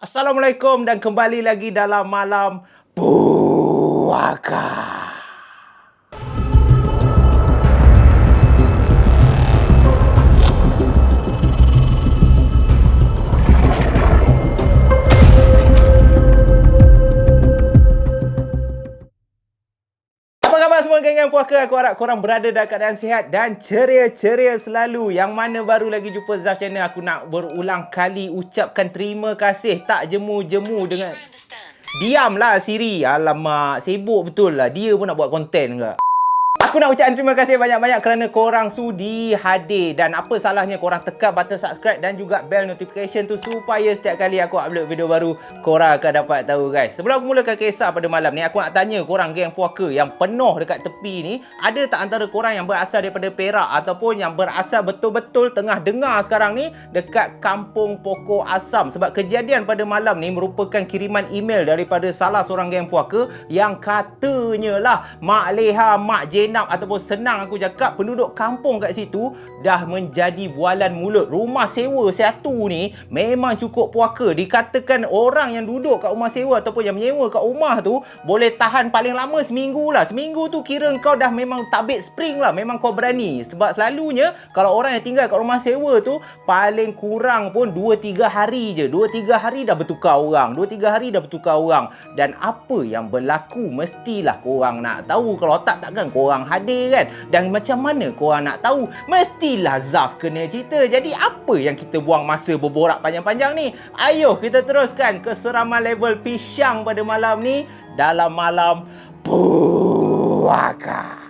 Assalamualaikum dan kembali lagi dalam malam puaka. Apa khabar semua geng-geng puaka? Aku harap korang berada dalam keadaan sihat dan ceria-ceria selalu. Yang mana baru lagi jumpa Zaf Channel, aku nak berulang kali ucapkan terima kasih. Tak jemu-jemu dengan... Diamlah Siri. Alamak, sibuk betul lah. Dia pun nak buat konten ke? Aku nak ucapkan terima kasih banyak-banyak kerana korang sudi hadir. Dan apa salahnya korang tekan button subscribe dan juga bell notification tu supaya setiap kali aku upload video baru, korang akan dapat tahu guys. Sebelum aku mulakan kisah pada malam ni, aku nak tanya korang geng puaka yang penuh dekat tepi ni, ada tak antara korang yang berasal daripada Perak ataupun yang berasal betul-betul tengah dengar sekarang ni dekat Kampung Pokok Asam? Sebab kejadian pada malam ni merupakan kiriman email daripada salah seorang geng puaka yang katanya lah Mak Leha, Mak Jenab ataupun senang aku cakap penduduk kampung kat situ dah menjadi bualan mulut. Rumah sewa satu ni memang cukup puaka. Dikatakan orang yang duduk kat rumah sewa ataupun yang menyewa kat rumah tu boleh tahan paling lama seminggu lah. Seminggu tu kira kau dah memang tabik spring lah. Memang kau berani. Sebab selalunya kalau orang yang tinggal kat rumah sewa tu paling kurang pun 2-3 hari je. 2-3 hari dah bertukar orang. 2-3 hari dah bertukar orang. Dan apa yang berlaku mestilah korang nak tahu. Kalau takkan korang hadir kan. Dan macam mana korang nak tahu? Mestilah Zaf kena cerita. Jadi apa yang kita buang masa berborak panjang-panjang ni? Ayo kita teruskan keseraman level pisang pada malam ni dalam malam puaka.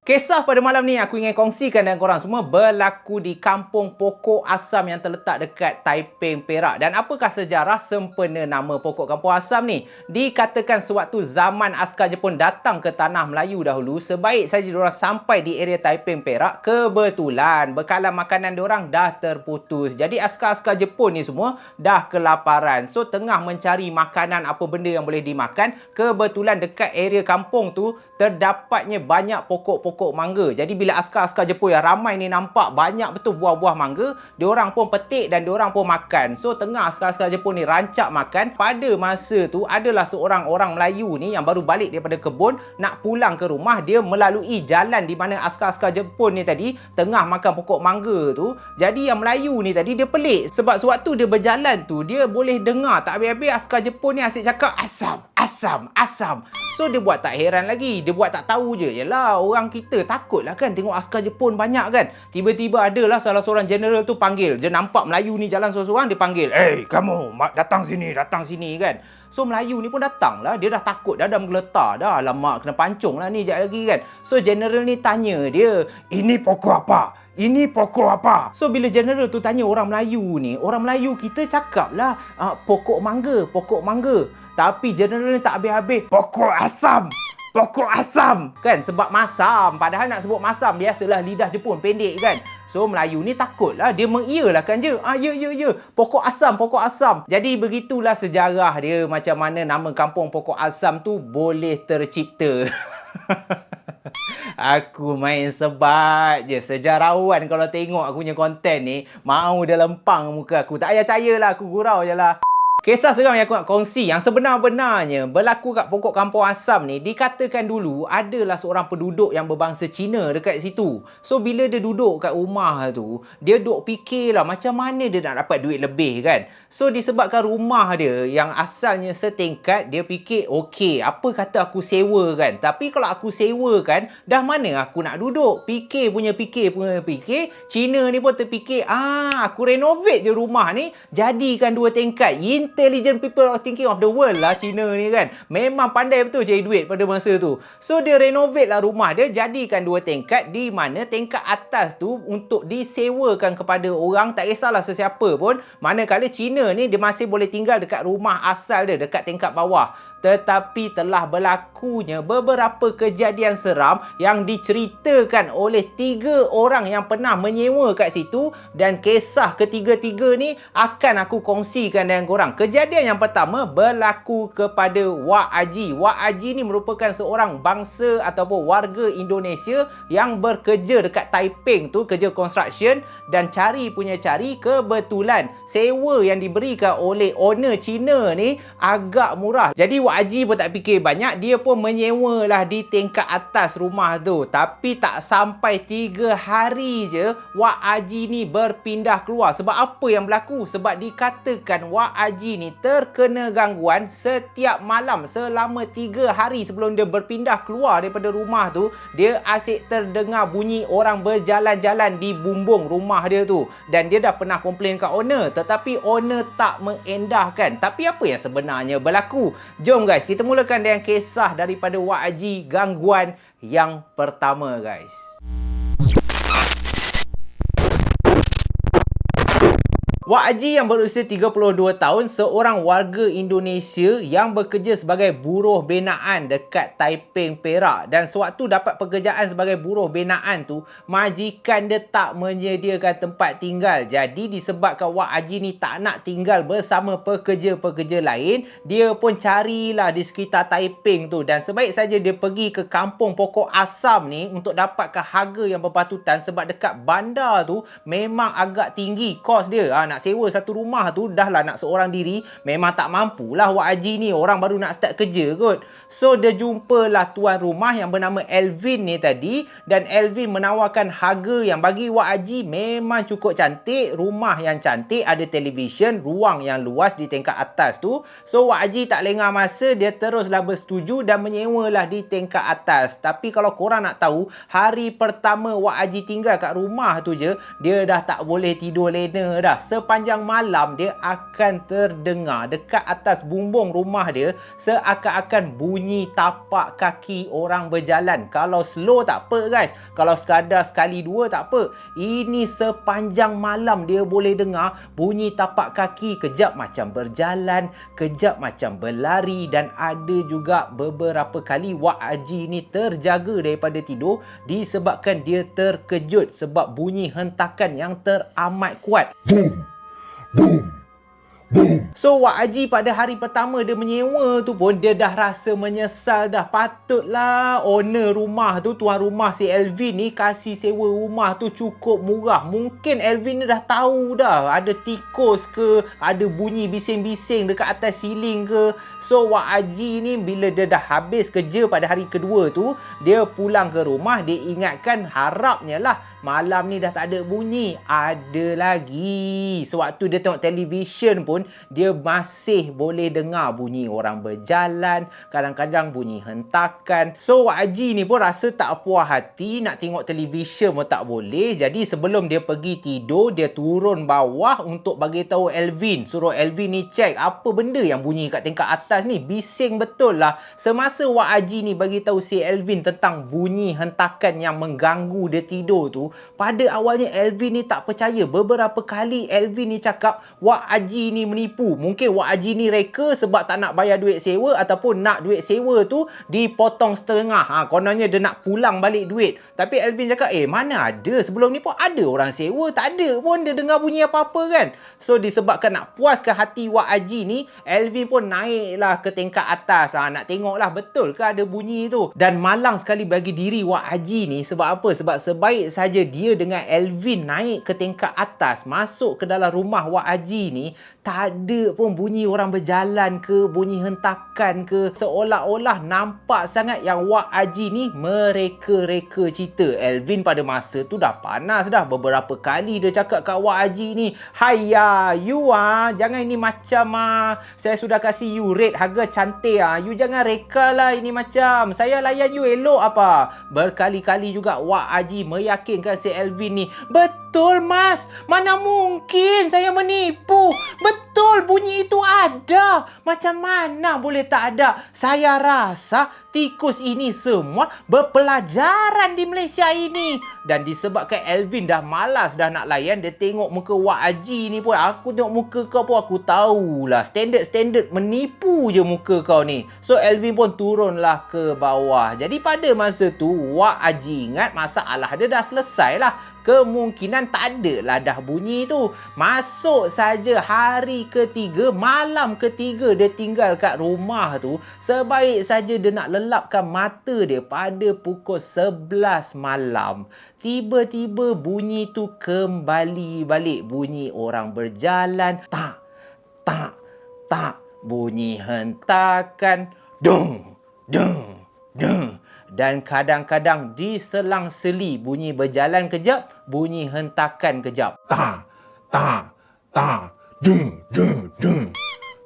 Kisah pada malam ni aku ingin kongsikan dengan korang semua berlaku di Kampung Pokok Asam yang terletak dekat Taiping, Perak. Dan apakah sejarah sempena nama Pokok Kampung Asam ni? Dikatakan sewaktu zaman askar Jepun datang ke tanah Melayu dahulu, sebaik saja diorang sampai di area Taiping, Perak, kebetulan bekalan makanan diorang dah terputus. Jadi askar-askar Jepun ni semua dah kelaparan. So tengah mencari makanan apa benda yang boleh dimakan. Kebetulan dekat area kampung tu terdapatnya banyak pokok-pokok mangga. Jadi bila askar-askar Jepun yang ramai ni nampak banyak betul buah-buah mangga, diorang pun petik dan diorang pun makan. So tengah askar-askar Jepun ni rancak makan, pada masa tu adalah seorang orang Melayu ni yang baru balik daripada kebun nak pulang ke rumah. Dia melalui jalan di mana askar-askar Jepun ni tadi tengah makan pokok mangga tu. Jadi yang Melayu ni tadi dia pelik sebab sewaktu dia berjalan tu dia boleh dengar tak habis-habis askar Jepun ni asyik cakap asam, asam, asam. So dia buat tak heran lagi, dia buat tak tahu je. Yalah, orang kita takutlah kan tengok askar Jepun banyak kan. Tiba-tiba adalah salah seorang general tu panggil. Dia nampak Melayu ni jalan seorang-seorang, dia panggil, "Hey, kamu datang sini kan." So Melayu ni pun datang lah. Dia dah takut dah menggeletar dah. Alamak, kena pancung lah ni sekejap lagi kan. So general ni tanya dia, "Ini pokok apa? Ini pokok apa?" So bila general tu tanya orang Melayu ni, orang Melayu kita cakap lah, pokok mangga, pokok mangga. Tapi general ni tak habis-habis, pokok asam, pokok asam. Kan sebab masam. Padahal nak sebut masam, biasalah lidah Jepun pendek kan. So Melayu ni takut lah. Dia mengiyalah je. Ya. Pokok asam, pokok asam. Jadi begitulah sejarah dia macam mana nama kampung Pokok Asam tu boleh tercipta. Aku main sebat je. Sejarawan kalau tengok aku punya konten ni, mau dia lempang muka aku. Tak payah percayalah, aku gurau je lah. Kisah seram yang aku nak kongsi yang sebenar-benarnya berlaku kat Pokok Kampung Asam ni, dikatakan dulu adalah seorang penduduk yang berbangsa Cina dekat situ. So bila dia duduk kat rumah tu, dia duk fikirlah macam mana dia nak dapat duit lebih kan. So disebabkan rumah dia yang asalnya setingkat, dia fikir okey, apa kata aku sewakan. Tapi kalau aku sewakan, dah mana aku nak duduk? Fikir. Cina ni pun terfikir, aku renovate je rumah ni, jadikan 2 tingkat. Intelligent people thinking of the world lah Cina ni kan. Memang pandai betul cari duit pada masa tu. So dia renovate lah rumah dia, jadikan 2 tingkat, di mana tingkat atas tu untuk disewakan kepada orang, tak kisahlah sesiapa pun. Manakala Cina ni dia masih boleh tinggal dekat rumah asal dia, dekat tingkat bawah. tetapi telah berlakunya beberapa kejadian seram yang diceritakan oleh 3 orang yang pernah menyewa kat situ, dan kisah ketiga-tiga ni akan aku kongsikan dengan korang. Kejadian yang pertama berlaku kepada Wak Haji. Wak Haji ni merupakan seorang bangsa ataupun warga Indonesia yang bekerja dekat Taiping tu, kerja construction, dan cari kebetulan sewa yang diberikan oleh owner Cina ni agak murah. Jadi Wak Haji pun tak fikir banyak, dia pun menyewa lah di tingkat atas rumah tu. Tapi tak sampai 3 hari je Wak Haji ni berpindah keluar. Sebab apa yang berlaku? Sebab dikatakan Wak Haji ni terkena gangguan setiap malam selama 3 hari sebelum dia berpindah keluar daripada rumah tu. Dia asyik terdengar bunyi orang berjalan-jalan di bumbung rumah dia tu. Dan dia dah pernah komplain kat owner, tetapi owner tak mengendahkan. Tapi apa yang sebenarnya berlaku? Jom guys, kita mulakan dengan kisah daripada Wak Haji gangguan yang pertama guys. Wak Haji yang berusia 32 tahun, seorang warga Indonesia yang bekerja sebagai buruh binaan dekat Taiping, Perak. Dan sewaktu dapat pekerjaan sebagai buruh binaan tu, majikan dia tak menyediakan tempat tinggal. Jadi disebabkan Wak Haji ni tak nak tinggal bersama pekerja-pekerja lain, dia pun carilah di sekitar Taiping tu. Dan sebaik saja dia pergi ke kampung pokok asam ni untuk dapatkan harga yang berpatutan, sebab dekat bandar tu memang agak tinggi kos dia. Nak sewa satu rumah tu dah lah nak seorang diri, memang tak mampulah Wak Haji ni, orang baru nak start kerja kot. So dia jumpalah tuan rumah yang bernama Elvin ni tadi, dan Elvin menawarkan harga yang bagi Wak Haji memang cukup cantik. Rumah yang cantik, ada televisyen, ruang yang luas di tingkat atas tu. So Wak Haji tak lengah masa, dia teruslah bersetuju dan menyewalah di tingkat atas. Tapi kalau korang nak tahu, hari pertama Wak Haji tinggal kat rumah tu je, dia dah tak boleh tidur lena dah. Sepanjang malam dia akan terdengar dekat atas bumbung rumah dia seakan-akan bunyi tapak kaki orang berjalan. Kalau slow tak apa guys, kalau sekadar sekali dua tak apa. Ini sepanjang malam dia boleh dengar bunyi tapak kaki, kejap macam berjalan, kejap macam berlari. Dan ada juga beberapa kali Wak Haji ni terjaga daripada tidur disebabkan dia terkejut sebab bunyi hentakan yang teramat kuat. So Wak Haji pada hari pertama dia menyewa tu pun dia dah rasa menyesal dah. Patutlah owner rumah tu, tuan rumah si Elvin ni, kasih sewa rumah tu cukup murah. Mungkin Elvin ni dah tahu dah ada tikus ke, ada bunyi bising-bising dekat atas siling ke. So Wak Haji ni bila dia dah habis kerja pada hari kedua tu, dia pulang ke rumah, dia ingatkan harapnya lah malam ni dah tak ada bunyi. Ada lagi. Sewaktu dia tengok televisyen pun, dia masih boleh dengar bunyi orang berjalan, kadang-kadang bunyi hentakan. So Wak Haji ni pun rasa tak puas hati, nak tengok televisyen pun tak boleh. Jadi sebelum dia pergi tidur, dia turun bawah untuk bagi tahu Elvin, suruh Elvin ni cek apa benda yang bunyi kat tingkat atas ni, bising betul lah. Semasa Wak Haji ni bagi tahu si Elvin tentang bunyi hentakan yang mengganggu dia tidur tu, pada awalnya Elvin ni tak percaya. Beberapa kali Elvin ni cakap Wak Haji ni menipu. Mungkin Wak Haji ni reka sebab tak nak bayar duit sewa, ataupun nak duit sewa tu dipotong setengah. Kononnya dia nak pulang balik duit. Tapi Elvin cakap, mana ada, sebelum ni pun ada orang sewa, tak ada pun dia dengar bunyi apa-apa kan. So disebabkan nak puaskan hati Wak Haji ni, Elvin pun naiklah ke tingkat atas. Nak tengoklah betul ke ada bunyi tu. Dan malang sekali bagi diri Wak Haji ni. Sebab apa? Sebab sebaik saja dia dengan Elvin naik ke tingkat atas, masuk ke dalam rumah Wak Haji ni, tak ada pun bunyi orang berjalan ke, bunyi hentakan ke. Seolah-olah nampak sangat yang Wak Haji ni mereka-reka cerita. Elvin pada masa tu dah panas dah. Beberapa kali dia cakap kat Wak Haji ni, "Haiya, you jangan ini macam saya sudah kasih you rate harga cantik you jangan reka lah ini macam. Saya layan you elok apa." Berkali-kali juga Wak Haji meyakinkan si Elvin ni, "Betul mas, mana mungkin saya menipu. Betul Betul, bunyi itu ada. Macam mana boleh tak ada? Saya rasa tikus ini semua berpelajaran di Malaysia ini. Dan disebabkan Alvin dah malas dah nak layan, dia tengok muka Wak Haji ni pun. Aku tengok muka kau pun aku tahulah. Standard menipu je muka kau ni. So Alvin pun turunlah ke bawah. Jadi pada masa tu Wak Haji ingat masalah dia dah selesai lah. Kemungkinan tak ada lah dah bunyi tu. Masuk saja hari ketiga, malam ketiga dia tinggal kat rumah tu. Sebaik saja dia nak lelapkan mata dia pada pukul 11 malam. Tiba-tiba bunyi tu kembali balik. Bunyi orang berjalan. Tak, tak, tak. Bunyi hentakan. Dung, dung, dung. Dan kadang-kadang diselang-seli bunyi berjalan kejap, bunyi hentakan kejap. Ta, ta, ta, dung, dung, dung.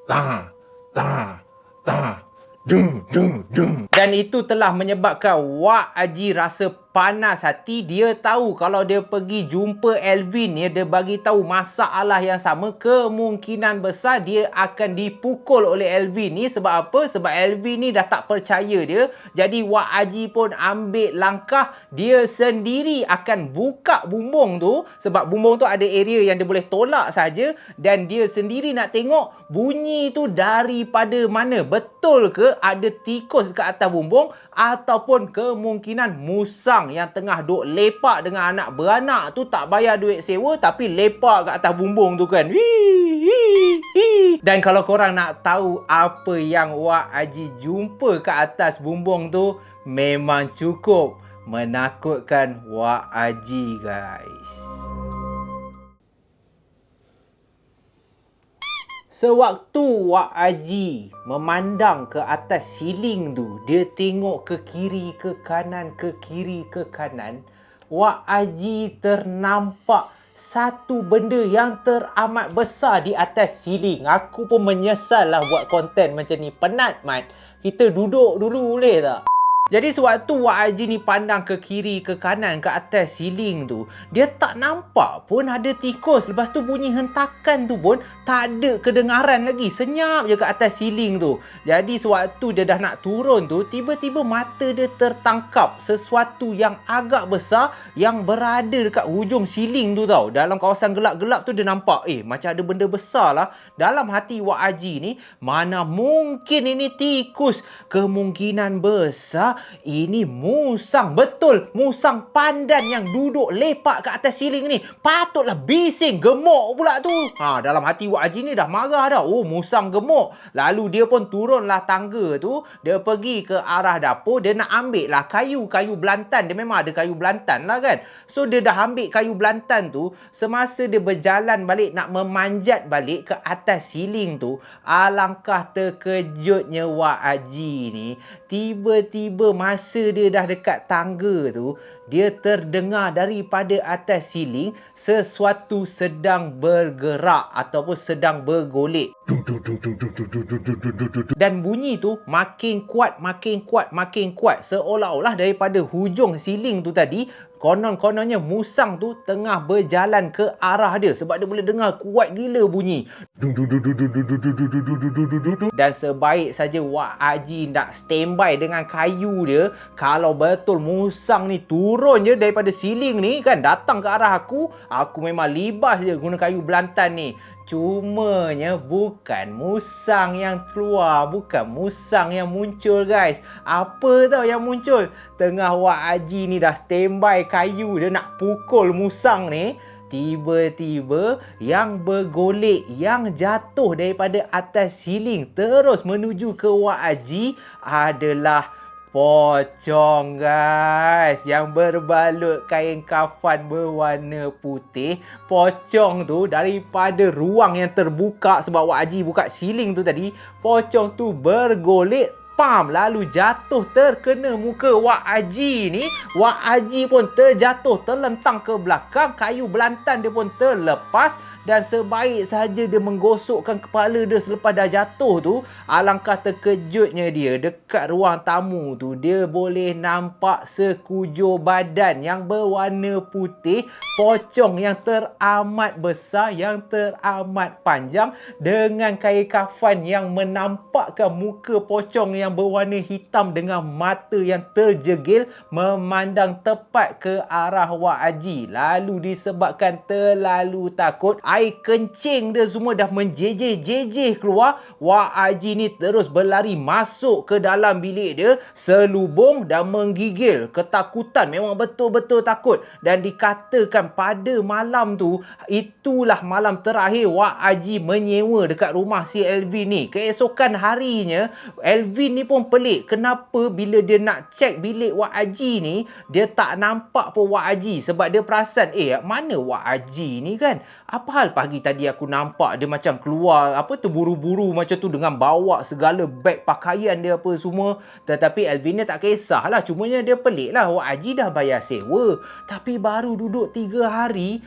Ta, ta, ta, dung, dung, dung. Dan itu telah menyebabkan Wak Haji rasa panas hati. Dia tahu kalau dia pergi jumpa Alvin ni, dia bagi tahu masalah yang sama, kemungkinan besar dia akan dipukul oleh Alvin ni. Sebab apa? Sebab Alvin ni dah tak percaya dia. Jadi Wak Haji pun ambil langkah, dia sendiri akan buka bumbung tu. Sebab bumbung tu ada area yang dia boleh tolak saja, dan dia sendiri nak tengok bunyi tu daripada mana. Betul ke ada tikus ke atas bumbung, ataupun kemungkinan musang yang tengah duk lepak dengan anak beranak tu, tak bayar duit sewa tapi lepak kat atas bumbung tu kan. Dan kalau korang nak tahu apa yang Wak Haji jumpa kat atas bumbung tu, memang cukup menakutkan Wak Haji, guys. Sewaktu Wak Haji memandang ke atas siling tu, dia tengok ke kiri, ke kanan, ke kiri, ke kanan. Wak Haji ternampak satu benda yang teramat besar di atas siling. Aku pun menyesal lah buat konten macam ni. Penat, Mat. Kita duduk dulu boleh tak? Jadi sewaktu Wak Haji ni pandang ke kiri, ke kanan, ke atas siling tu, dia tak nampak pun ada tikus. Lepas tu bunyi hentakan tu pun tak ada kedengaran lagi. Senyap je ke atas siling tu. Jadi sewaktu dia dah nak turun tu, tiba-tiba mata dia tertangkap sesuatu yang agak besar yang berada dekat hujung siling tu tau. Dalam kawasan gelap-gelap tu dia nampak, macam ada benda besar lah. Dalam hati Wak Haji ni, mana mungkin ini tikus? Kemungkinan besar ini musang. Betul, musang pandan yang duduk lepak kat atas siling ni. Patutlah bising, gemuk pula tu. Dalam hati Wak Haji ni dah marah dah. Oh, musang gemuk. Lalu dia pun turunlah tangga tu. Dia pergi ke arah dapur. Dia nak ambil lah kayu belantan. Dia memang ada kayu belantan lah kan. So dia dah ambil kayu belantan tu. Semasa dia berjalan balik nak memanjat balik ke atas siling tu, alangkah terkejutnya Wak Haji ni. Tiba-tiba masa dia dah dekat tangga tu, dia terdengar daripada atas siling sesuatu sedang bergerak ataupun sedang bergolek. Dan bunyi tu makin kuat, makin kuat, makin kuat. Seolah-olah daripada hujung siling tu tadi, konon-kononnya musang tu tengah berjalan ke arah dia. Sebab dia boleh dengar kuat gila bunyi. Dan sebaik saja Wak Haji nak standby dengan kayu dia, kalau betul musang ni turun je daripada siling ni kan, datang ke arah aku memang libas je guna kayu belantan ni. Cumanya bukan musang yang keluar, bukan musang yang muncul, guys. Apa tau yang muncul? Tengah Wak Haji ni dah standby kayu dia nak pukul musang ni, tiba-tiba yang bergolek, yang jatuh daripada atas siling terus menuju ke Wak Haji adalah pocong, guys, yang berbalut kain kafan berwarna putih. Pocong tu daripada ruang yang terbuka, sebab Wak Haji buka siling tu tadi, pocong tu bergolek pam, lalu jatuh terkena muka Wak Haji ni. Wak Haji pun terjatuh, terlentang ke belakang, kayu belantan dia pun terlepas. Dan sebaik sahaja dia menggosokkan kepala dia selepas dah jatuh tu, alangkah terkejutnya dia dekat ruang tamu tu. Dia boleh nampak sekujur badan yang berwarna putih, pocong yang teramat besar, yang teramat panjang, dengan kain kafan yang menampakkan muka pocong yang berwarna hitam dengan mata yang terjegil memandang tepat ke arah Wak Haji. Lalu disebabkan terlalu takut, air kencing dia semua dah menjejeh-jejeh keluar. Wak Haji ni terus berlari masuk ke dalam bilik dia, selubung dan menggigil. Ketakutan, memang betul-betul takut. Dan dikatakan pada malam tu, itulah malam terakhir Wak Haji menyewa dekat rumah si Elvin ni. Keesokan harinya, Elvin ni pun pelik. Kenapa bila dia nak cek bilik Wak Haji ni, dia tak nampak pun Wak Haji. Sebab dia perasan, mana Wak Haji ni kan? Apa hal pagi tadi aku nampak dia macam keluar terburu-buru macam tu dengan bawa segala beg pakaian dia apa semua. Tetapi Elvin ni tak kisahlah, cumanya dia pelik lah. Wak Haji dah bayar sewa, tapi baru duduk 3 hari,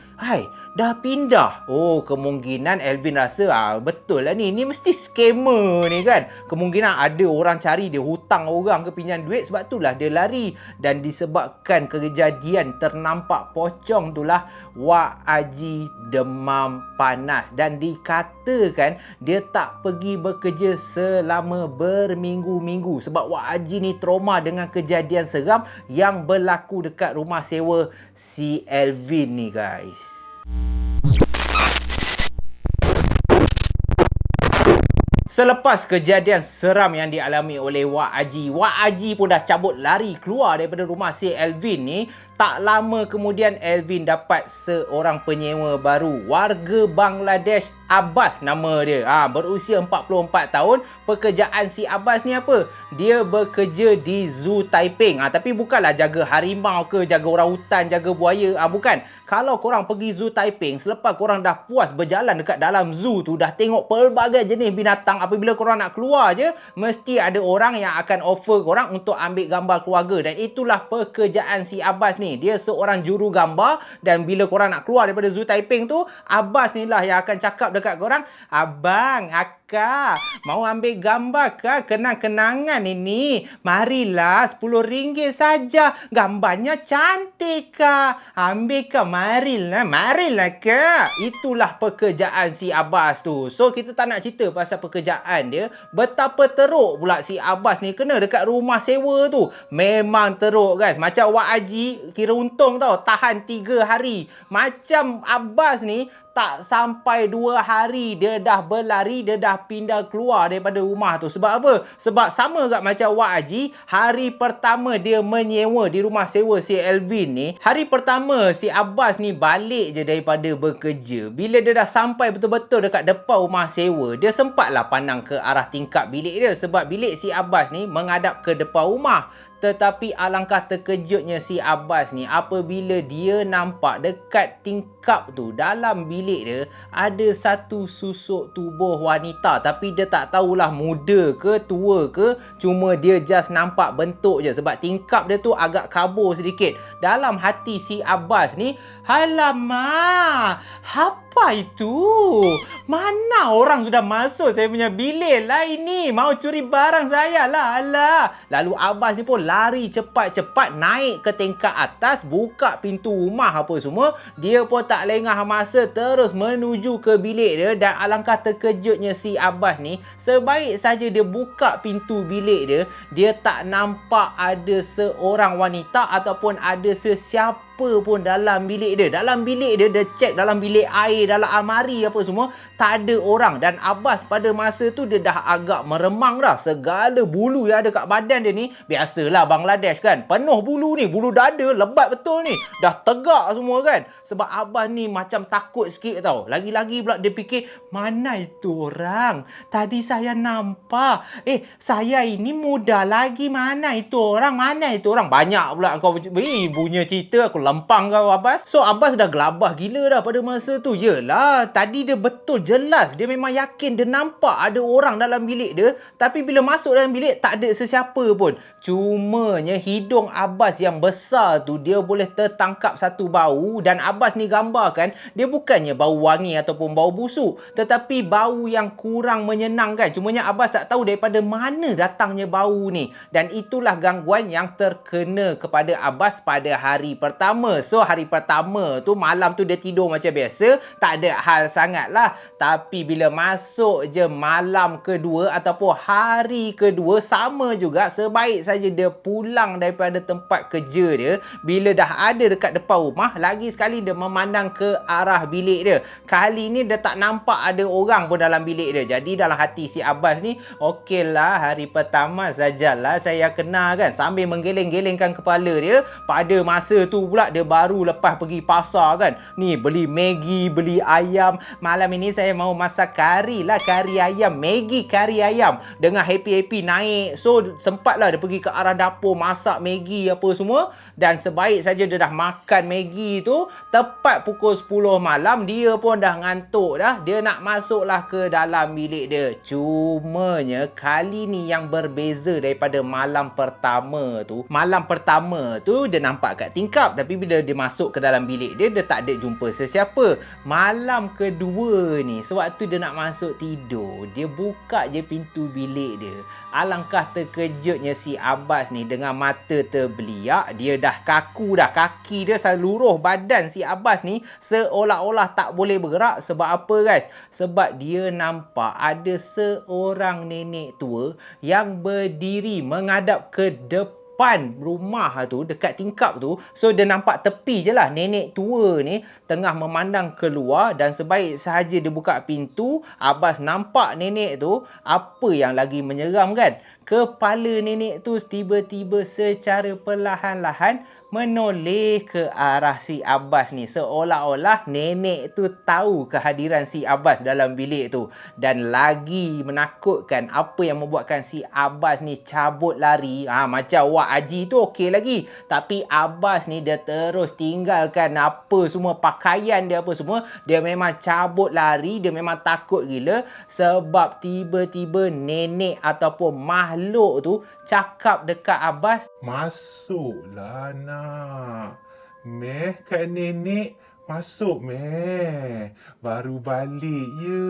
dah pindah. Oh, kemungkinan Elvin rasa betul lah ni mesti scammer ni kan. Kemungkinan ada orang cari dia, hutang orang ke pinjam duit, sebab itulah dia lari. Dan disebabkan kejadian ternampak pocong itulah Wak Haji demam panas. Dan dikatakan dia tak pergi bekerja selama berminggu-minggu sebab Wak Haji ni trauma dengan kejadian seram yang berlaku dekat rumah sewa si Elvin ni guys. Selepas kejadian seram yang dialami oleh Wak Haji pun dah cabut lari keluar daripada rumah si Elvin ni. Tak lama kemudian Elvin dapat seorang penyewa baru, warga Bangladesh, Abbas nama dia. Berusia 44 tahun. Pekerjaan si Abbas ni apa? Dia bekerja di Zoo Taiping. Tapi bukanlah jaga harimau ke, jaga orang hutan, jaga buaya. Bukan. Kalau korang pergi Zoo Taiping, selepas korang dah puas berjalan dekat dalam zoo tu, dah tengok pelbagai jenis binatang, apabila korang nak keluar je, mesti ada orang yang akan offer korang untuk ambil gambar keluarga. Dan itulah pekerjaan si Abbas ni. Dia seorang juru gambar. Dan bila korang nak keluar daripada Zoo Taiping tu, Abbas ni lah yang akan cakap dekat korang, "Abang, Kak, mau ambil gambar ke kenang-kenangan ini? Marilah, RM10 saja. Gambarnya cantik, Kak. Ambil, Kak. Marilah, Kak." Itulah pekerjaan si Abbas tu. So, kita tak nak cerita pasal pekerjaan dia. Betapa teruk pula si Abbas ni kena dekat rumah sewa tu. Memang teruk, guys. Macam Wak Haji, kira untung tau. Tahan 3 hari. Macam Abbas ni, tak sampai 2 hari dia dah berlari, dia dah pindah keluar daripada rumah tu. Sebab apa? Sebab sama kat macam Wak Haji, hari pertama dia menyewa di rumah sewa si Elvin ni, hari pertama si Abbas ni balik je daripada bekerja. Bila dia dah sampai betul-betul dekat depan rumah sewa, dia sempatlah pandang ke arah tingkap bilik dia. Sebab bilik si Abbas ni menghadap ke depan rumah. Tetapi alangkah terkejutnya si Abbas ni apabila dia nampak dekat tingkap tu, dalam bilik dia ada satu susuk tubuh wanita. Tapi dia tak tahulah muda ke tua ke, cuma dia just nampak bentuk je sebab tingkap dia tu agak kabur sedikit. Dalam hati si Abbas ni, "Alamak, apa itu? Mana orang sudah masuk saya punya bilik lah ini? Mau curi barang saya lah, alah." Lalu Abbas ni pun lari cepat-cepat naik ke tingkat atas, buka pintu rumah apa semua. Dia pun tak lengah masa, terus menuju ke bilik dia. Dan alangkah terkejutnya si Abbas ni, sebaik saja dia buka pintu bilik dia, dia tak nampak ada seorang wanita ataupun ada sesiapa pun dalam bilik dia. Dalam bilik dia, dia cek dalam bilik air, dalam almari apa semua, tak ada orang. Dan Abbas pada masa tu dia dah agak meremang dah. Segala bulu yang ada kat badan dia ni, biasalah Bangladesh kan, penuh bulu ni, bulu dada lebat betul ni, dah tegak semua kan. Sebab Abbas ni macam takut sikit tau. Lagi-lagi pula dia fikir, mana itu orang? Tadi saya nampak. Saya ini muda lagi. Mana itu orang? Mana itu orang? Banyak pula kau punya cerita, aku lempang kau Abbas. So Abbas dah gelabah gila dah pada masa tu. Yelah, tadi dia betul jelas. Dia memang yakin dia nampak ada orang dalam bilik dia. Tapi bila masuk dalam bilik tak ada sesiapa pun. Cumanya hidung Abbas yang besar tu dia boleh tertangkap satu bau. Dan Abbas ni gambarkan dia bukannya bau wangi ataupun bau busuk. Tetapi bau yang kurang menyenangkan. Cumanya Abbas tak tahu daripada mana datangnya bau ni. Dan itulah gangguan yang terkena kepada Abbas pada hari pertama. So hari pertama tu malam tu dia tidur macam biasa, tak ada hal sangat lah. Tapi bila masuk je malam kedua ataupun hari kedua, sama juga, sebaik saja dia pulang daripada tempat kerja dia, bila dah ada dekat depan rumah, lagi sekali dia memandang ke arah bilik dia. Kali ni dia tak nampak ada orang pun dalam bilik dia. Jadi dalam hati si Abbas ni, okeylah, hari pertama sajalah saya kena kan. Sambil menggeleng-gelengkan kepala dia. Pada masa tu pula dia baru lepas pergi pasar kan. Ni beli Maggi, beli ayam. Malam ini saya mau masak kari lah, kari ayam, Maggi kari ayam. Dengan happy-happy naik. So sempatlah dia pergi ke arah dapur masak Maggi apa semua. Dan sebaik saja dia dah makan Maggi tu, tepat pukul 10 malam dia pun dah ngantuk dah. Dia nak masuklah ke dalam bilik dia. Cumanya kali ni yang berbeza daripada malam pertama tu. Malam pertama tu dia nampak kat tingkap, tapi bila dia masuk ke dalam bilik dia, dia tak ada jumpa sesiapa. Malam kedua ni, sewaktu dia nak masuk tidur, dia buka je pintu bilik dia. Alangkah terkejutnya si Abbas ni, dengan mata terbeliak, dia dah kaku dah. Kaki dia, seluruh badan si Abbas ni seolah-olah tak boleh bergerak. Sebab apa guys? Sebab dia nampak ada seorang nenek tua yang berdiri menghadap ke depan rumah tu, dekat tingkap tu. So dia nampak tepi je lah nenek tua ni tengah memandang keluar. Dan sebaik sahaja dia buka pintu, Abbas nampak nenek tu. Apa yang lagi menyeramkan, kepala nenek tu tiba-tiba secara perlahan-lahan menoleh ke arah si Abbas ni. Seolah-olah nenek tu tahu kehadiran si Abbas dalam bilik tu. Dan lagi menakutkan, apa yang membuatkan si Abbas ni cabut lari. Macam Wak Haji tu okey lagi. Tapi Abbas ni dia terus tinggalkan apa semua, pakaian dia apa semua. Dia memang cabut lari. Dia memang takut gila. Sebab tiba-tiba nenek ataupun makhluk tu cakap dekat Abbas, "Masuklah nak. Meh kat nenek. Masuk meh. Baru balik je.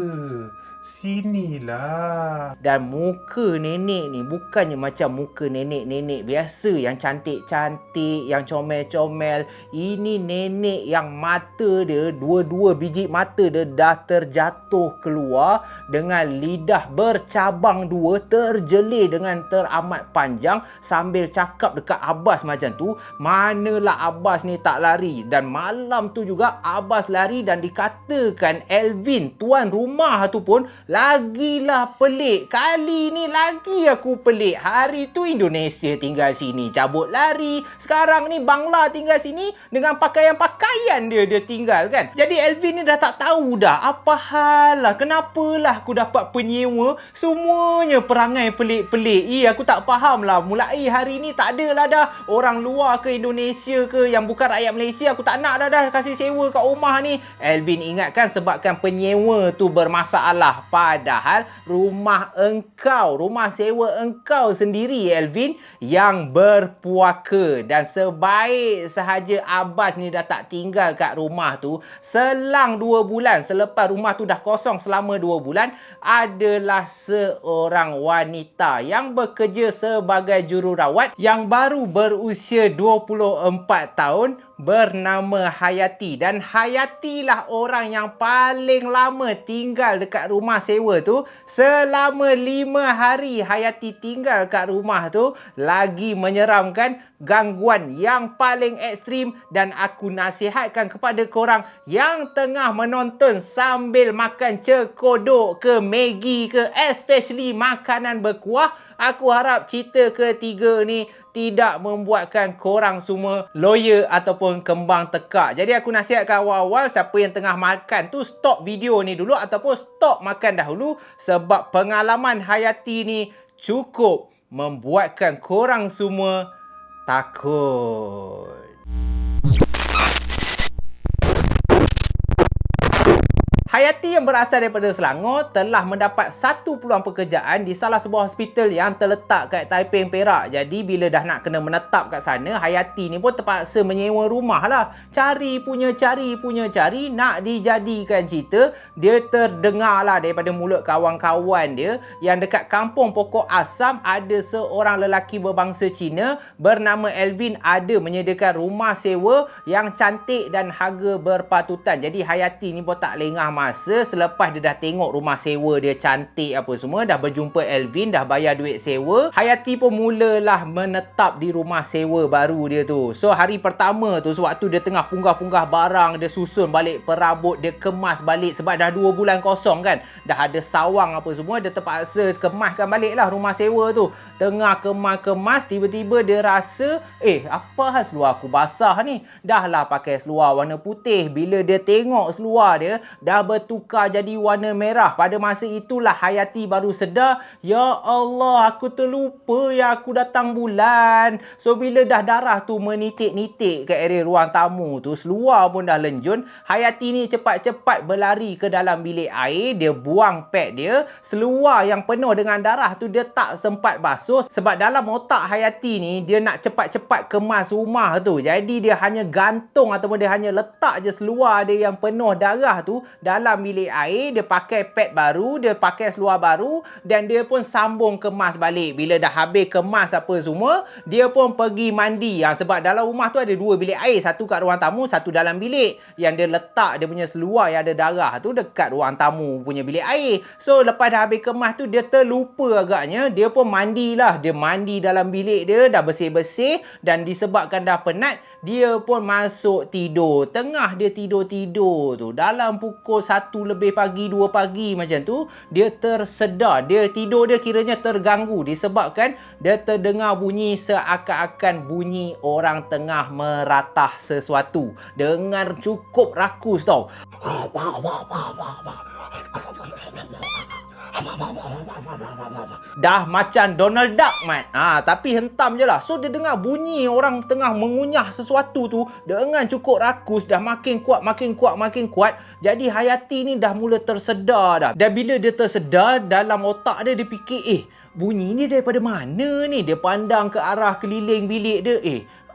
Sinilah." Dan muka nenek ni bukannya macam muka nenek-nenek biasa yang cantik-cantik, yang comel-comel. Ini nenek yang mata dia, dua-dua biji mata dia dah terjatuh keluar, dengan lidah bercabang dua, terjelir dengan teramat panjang, sambil cakap dekat Abbas macam tu. Manalah Abbas ni tak lari. Dan malam tu juga Abbas lari, dan dikatakan Elvin, tuan rumah tu pun lagilah pelik. Kali ni lagi aku pelik. Hari tu Indonesia tinggal sini, cabut lari. Sekarang ni Bangla tinggal sini, dengan pakaian-pakaian dia tinggal kan. Jadi Elvin ni dah tak tahu dah apa hal lah, kenapalah aku dapat penyewa semuanya perangai pelik-pelik. Aku tak faham lah. Mulai hari ni tak adalah dah orang luar ke Indonesia ke yang bukan rakyat Malaysia, aku tak nak dah kasih sewa kat rumah ni. Elvin ingatkan sebabkan penyewa tu bermasalah. Padahal rumah engkau, rumah sewa engkau sendiri Elvin, yang berpuaka. Dan sebaik sahaja Abbas ni dah tak tinggal kat rumah tu, selang 2 bulan, selepas rumah tu dah kosong selama 2 bulan, adalah seorang wanita yang bekerja sebagai jururawat yang baru berusia 24 tahun, bernama Hayati. Dan Hayati lah orang yang paling lama tinggal dekat rumah sewa tu. Selama 5 hari Hayati tinggal kat rumah tu. Lagi menyeramkan, gangguan yang paling ekstrim. Dan aku nasihatkan kepada korang yang tengah menonton sambil makan cekodok ke Maggi ke, especially makanan berkuah, aku harap cerita ketiga ni tidak membuatkan korang semua lawyer ataupun kembang tekak. Jadi aku nasihatkan awal-awal, siapa yang tengah makan tu stop video ni dulu ataupun stop makan dahulu. Sebab pengalaman Hayati ni cukup membuatkan korang semua takut. Hayati yang berasal daripada Selangor telah mendapat satu peluang pekerjaan di salah sebuah hospital yang terletak kat Taiping, Perak. Jadi bila dah nak kena menetap kat sana, Hayati ni pun terpaksa menyewa rumah lah. Cari punya cari, nak dijadikan cerita. Dia terdengar lah daripada mulut kawan-kawan dia yang dekat kampung Pokok Asam ada seorang lelaki berbangsa Cina bernama Elvin ada menyediakan rumah sewa yang cantik dan harga berpatutan. Jadi Hayati ni pun tak lengah masa selepas dia dah tengok rumah sewa dia cantik apa semua, dah berjumpa Elvin, dah bayar duit sewa, Hayati pun mulalah menetap di rumah sewa baru dia tu. So hari pertama tu sewaktu dia tengah punggah-punggah barang, dia susun balik perabot, dia kemas balik sebab dah 2 bulan kosong kan, dah ada sawang apa semua, dia terpaksa kemaskan balik lah rumah sewa tu. Tengah kemas-kemas, tiba-tiba dia rasa apa hal seluar aku basah ni, dah lah pakai seluar warna putih. Bila dia tengok seluar dia dah bertukar jadi warna merah. Pada masa itulah Hayati baru sedar, ya Allah, aku terlupa yang aku datang bulan. So bila dah darah tu menitik-nitik ke area ruang tamu tu, seluar pun dah lenjun, Hayati ni cepat-cepat berlari ke dalam bilik air, dia buang pad dia. Seluar yang penuh dengan darah tu dia tak sempat basuh sebab dalam otak Hayati ni dia nak cepat-cepat kemas rumah tu. Jadi dia hanya gantung ataupun dia hanya letak je seluar dia yang penuh darah tu dalam bilik air. Dia pakai pad baru, dia pakai seluar baru dan dia pun sambung kemas balik. Bila dah habis kemas apa semua, dia pun pergi mandi. Sebab dalam rumah tu ada 2 bilik air, satu kat ruang tamu, satu dalam bilik. Yang dia letak dia punya seluar yang ada darah tu dekat ruang tamu punya bilik air. So lepas dah habis kemas tu dia terlupa agaknya, dia pun mandilah. Dia mandi dalam bilik dia, dah bersih-bersih dan disebabkan dah penat, dia pun masuk tidur. Tengah dia tidur-tidur tu, dalam pukul 1 lebih pagi, 2 pagi macam tu, dia tersedar. Dia tidur dia kiranya terganggu disebabkan dia terdengar bunyi seakan-akan bunyi orang tengah meratah sesuatu. Dengar cukup rakus tau. Dah macam Donald Duck, Mat. Tapi hentam je lah. So dia dengar bunyi orang tengah mengunyah sesuatu tu dengan cukup rakus, dah makin kuat, makin kuat, makin kuat. Jadi Hayati ni dah mula tersedar dah. Dan bila dia tersedar, dalam otak dia, dia fikir, bunyi ni daripada mana ni? Dia pandang ke arah keliling bilik dia.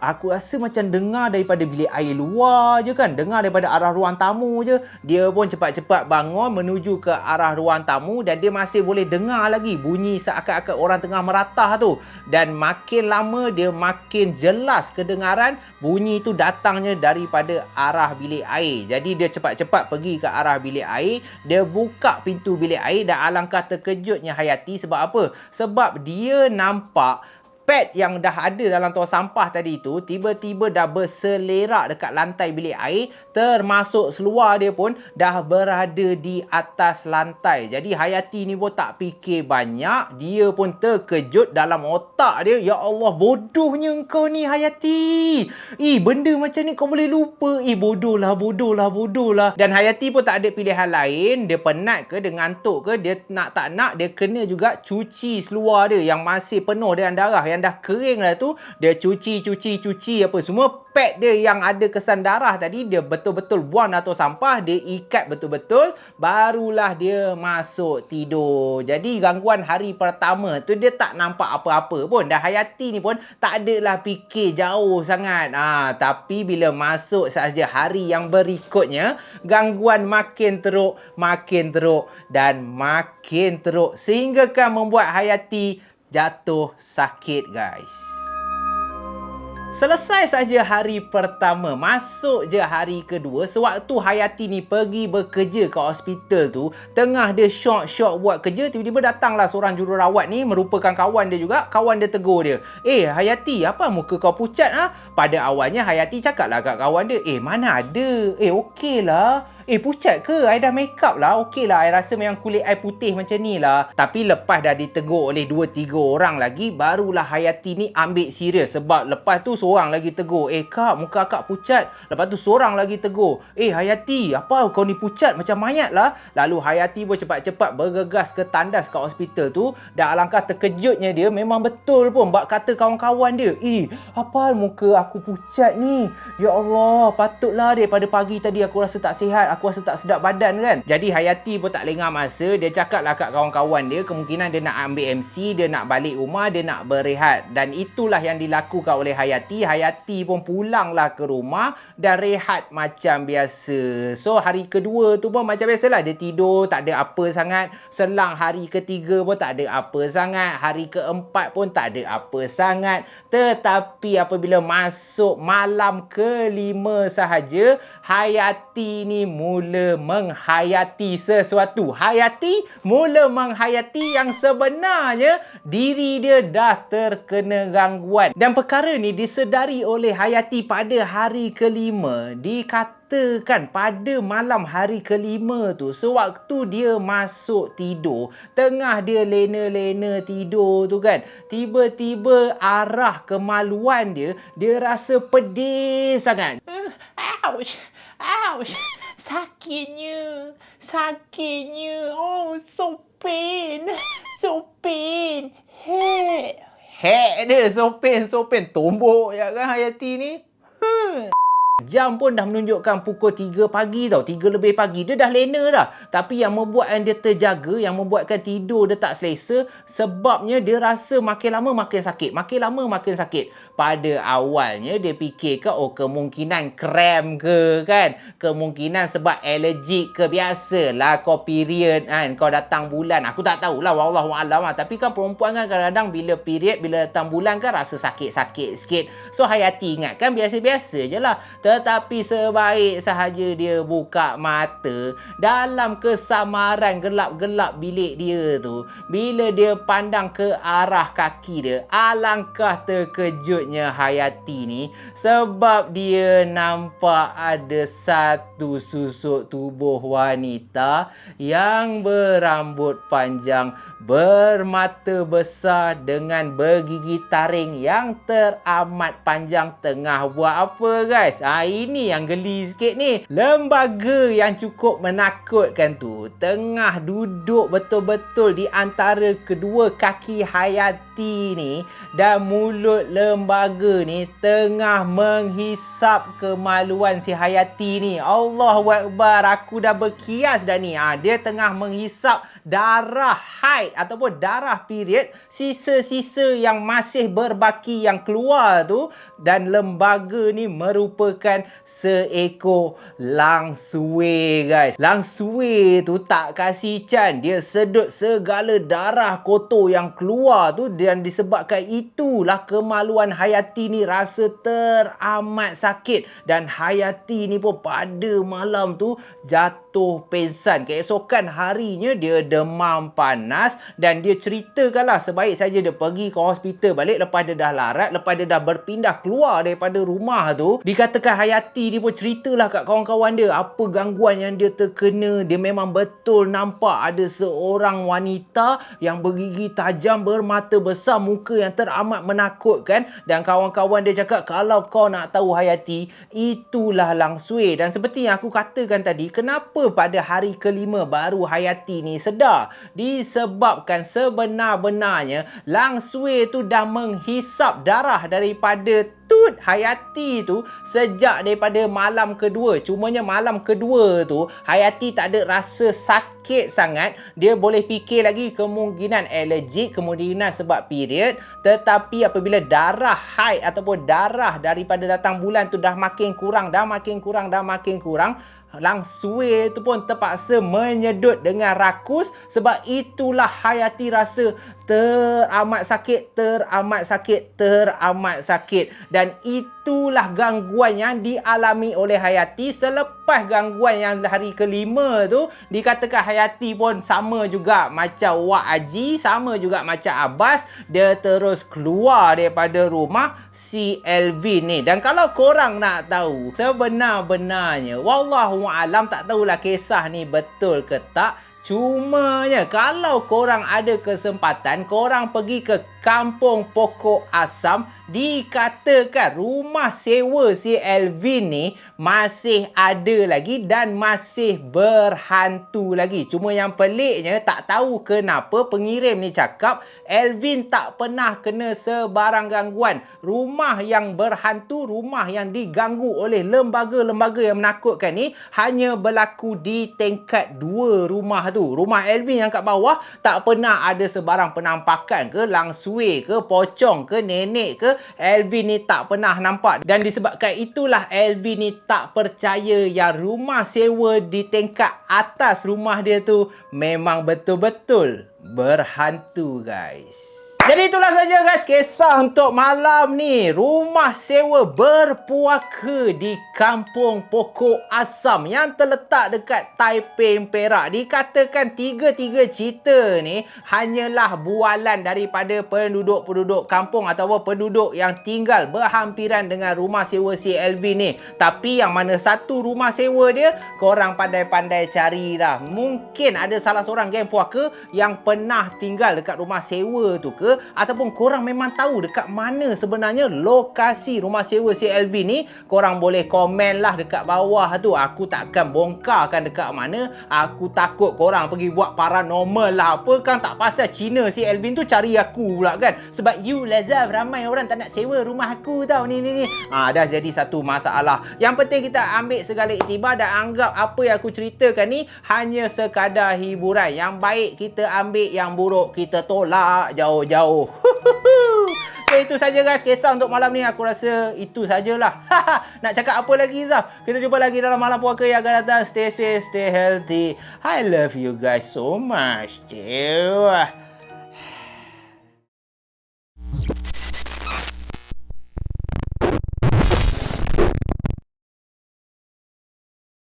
Aku rasa macam dengar daripada bilik air luar je kan. Dengar daripada arah ruang tamu je. Dia pun cepat-cepat bangun menuju ke arah ruang tamu dan dia masih boleh dengar lagi bunyi seakan-akan orang tengah meratah tu. Dan makin lama dia makin jelas kedengaran bunyi tu datangnya daripada arah bilik air. Jadi dia cepat-cepat pergi ke arah bilik air. Dia buka pintu bilik air dan alangkah terkejutnya Hayati. Sebab apa? Sebab dia nampak pad yang dah ada dalam tong sampah tadi tu tiba-tiba dah berselerak dekat lantai bilik air, termasuk seluar dia pun dah berada di atas lantai. Jadi Hayati ni pun tak fikir banyak, dia pun terkejut dalam otak dia, ya Allah, bodohnya engkau ni Hayati. Benda macam ni kau boleh lupa. Bodoh lah. Dan Hayati pun tak ada pilihan lain. Dia penat ke, dia ngantuk ke, dia nak tak nak dia kena juga cuci seluar dia yang masih penuh dengan darah, yang dah kering dah tu. Dia cuci apa semua. Pad dia yang ada kesan darah tadi dia betul-betul buang atau sampah, dia ikat betul-betul, barulah dia masuk tidur. Jadi gangguan hari pertama tu dia tak nampak apa-apa pun. Dan Hayati ni pun tak adalah fikir jauh sangat. Tapi bila masuk saja hari yang berikutnya, gangguan makin teruk dan makin teruk sehingga kan membuat Hayati jatuh sakit, guys. Selesai saja hari pertama, masuk je hari kedua. Sewaktu Hayati ni pergi bekerja ke hospital tu, tengah dia syok buat kerja, tiba-tiba datanglah seorang jururawat ni, merupakan kawan dia juga. Kawan dia tegur dia, Hayati, apa muka kau pucat? Pada awalnya Hayati cakaplah kat kawan dia, mana ada, okey lah. Pucat ke? I dah make up lah. Okey lah, I rasa memang kulit I putih macam ni lah. Tapi lepas dah ditegur oleh 2-3 orang lagi, barulah Hayati ni ambil serius. Sebab lepas tu seorang lagi tegur, Kak, muka akak pucat. Lepas tu seorang lagi tegur, Hayati, apa kau ni pucat macam mayat lah. Lalu Hayati pun cepat-cepat bergegas ke tandas kat hospital tu. Dan alangkah terkejutnya dia, memang betul pun bak kata kawan-kawan dia, apa muka aku pucat ni? Ya Allah, patutlah daripada pagi tadi aku rasa tak sihat, aku rasa tak sedap badan kan. Jadi Hayati pun tak lengah masa, dia cakap lah kat kawan-kawan dia, kemungkinan dia nak ambil MC, dia nak balik rumah, dia nak berehat. Dan itulah yang dilakukan oleh Hayati. Hayati pun pulanglah ke rumah dan rehat macam biasa. So hari kedua tu pun macam biasalah, dia tidur, tak ada apa sangat. Selang hari ketiga pun tak ada apa sangat. Hari keempat pun tak ada apa sangat. Tetapi apabila masuk malam kelima sahaja, Hayati ni mula menghayati sesuatu. Hayati mula menghayati yang sebenarnya diri dia dah terkena gangguan. Dan perkara ni disedari oleh Hayati pada hari kelima. Dikatakan pada malam hari kelima tu, sewaktu dia masuk tidur, tengah dia lena-lena tidur tu kan, tiba-tiba arah kemaluan dia rasa pedih sangat. Ouch! Ouch! Sakitnya! Sakitnya! Oh, so pain! So pain! Head! Head dia! So pain! So pain! Tombok je kan Hayati ni? Jam pun dah menunjukkan pukul 3 pagi tau. 3 lebih pagi. Dia dah lena dah. Tapi yang membuatkan dia terjaga, yang membuatkan tidur dia tak selesa, sebabnya dia rasa makin lama makin sakit. Makin lama makin sakit. Pada awalnya dia fikirkan, oh kemungkinan kram ke kan. Kemungkinan sebab alergik ke, biasalah kau period kan. Kau datang bulan. Aku tak tahulah. Wallahualam lah. Tapi kan perempuan kan kadang-kadang bila period, bila datang bulan kan rasa sakit-sakit sikit. So Hayati ingat kan biasa-biasa je lah. Tetapi sebaik sahaja dia buka mata, dalam kesamaran gelap-gelap bilik dia tu, bila dia pandang ke arah kaki dia, alangkah terkejutnya Hayati ni, sebab dia nampak ada satu susuk tubuh wanita yang berambut panjang, bermata besar dengan bergigi taring yang teramat panjang. Tengah buat apa guys? Ini yang geli sikit ni. Lembaga yang cukup menakutkan tu tengah duduk betul-betul di antara kedua kaki Hayati ni, dan mulut lembaga ni tengah menghisap kemaluan si Hayati ni. Allahu Akbar, aku dah berkias dah ni. Dia tengah menghisap darah haid ataupun darah period, sisa-sisa yang masih berbaki yang keluar tu. Dan lembaga ni merupakan seekor langsue guys. Langsue tu tak kasih can, dia sedut segala darah kotor yang keluar tu, dan disebabkan itulah kemaluan Hayati ni rasa teramat sakit. Dan Hayati ni pun pada malam tu jatuh pingsan. Keesokan harinya dia demam panas, dan dia ceritakanlah sebaik saja dia pergi ke hospital balik lepas dia dah larat, lepas dia dah berpindah keluar daripada rumah tu. Dikatakan Hayati ni pun ceritalah kat kawan-kawan dia apa gangguan yang dia terkena. Dia memang betul nampak ada seorang wanita yang bergigi tajam, bermata besar, muka yang teramat menakutkan. Dan kawan-kawan dia cakap, kalau kau nak tahu Hayati, itulah langsue. Dan seperti yang aku katakan tadi, kenapa pada hari kelima baru Hayati ni sedar? Disebabkan sebenar-benarnya langsue tu dah menghisap darah daripada tut Hayati tu sejak daripada malam kedua. Cumanya malam kedua tu Hayati tak ada rasa sakit sangat. Dia boleh fikir lagi kemungkinan alergik, kemungkinan sebab period. Tetapi apabila darah haid ataupun darah daripada datang bulan tu dah makin kurang, langsue tu pun terpaksa menyedut dengan rakus. Sebab itulah Hayati rasa teramat sakit. Dan itulah gangguan yang dialami oleh Hayati. Selepas gangguan yang hari kelima tu, dikatakan Hayati pun sama juga macam Wak Haji, sama juga macam Abbas, dia terus keluar daripada rumah si Elvin ni. Dan kalau korang nak tahu sebenar-benarnya, wallahualam, tak tahulah kisah ni betul ke tak, Cumanya kalau korang ada kesempatan, korang pergi ke Kampung Pokok Asam, dikatakan rumah sewa si Alvin ni masih ada lagi dan masih berhantu lagi. Cuma yang peliknya, tak tahu kenapa pengirim ni cakap Alvin tak pernah kena sebarang gangguan. Rumah yang berhantu, rumah yang diganggu oleh lembaga-lembaga yang menakutkan ni hanya berlaku di tingkat 2 rumah tu. Rumah Alvin yang kat bawah tak pernah ada sebarang penampakan ke, langsui ke, pocong ke, nenek ke. Alvin ni tak pernah nampak. Dan disebabkan itulah Alvin ni tak percaya yang rumah sewa di tingkat atas rumah dia tu memang betul-betul berhantu, guys. Jadi itulah saja, guys, kisah untuk malam ni. Rumah sewa berpuaka di Kampung Pokok Asam yang terletak dekat Taiping, Perak. Dikatakan tiga-tiga cerita ni hanyalah bualan daripada penduduk-penduduk kampung ataupun penduduk yang tinggal berhampiran dengan rumah sewa si Alvin ni. Tapi yang mana satu rumah sewa dia, korang pandai-pandai cari dah. Mungkin ada salah seorang geng puaka yang pernah tinggal dekat rumah sewa tu ke, ataupun korang memang tahu dekat mana sebenarnya lokasi rumah sewa si Alvin ni, korang boleh komen lah dekat bawah tu. Aku takkan bongkarkan dekat mana. Aku takut korang pergi buat paranormal lah apa kan, tak pasal Cina si Alvin tu cari aku pula kan. Sebab you lah Zaf, ramai orang tak nak sewa rumah aku tau ni. Dah jadi satu masalah. Yang penting kita ambil segala iktibar dan anggap apa yang aku ceritakan ni hanya sekadar hiburan. Yang baik kita ambil, yang buruk kita tolak jauh-jauh. So itu saja, guys, kisah untuk malam ni. Aku rasa itu sajalah. Nak cakap apa lagi, Zaf? Kita jumpa lagi dalam malam puaka yang akan datang. Stay safe, stay healthy. I love you guys so much. Dewa.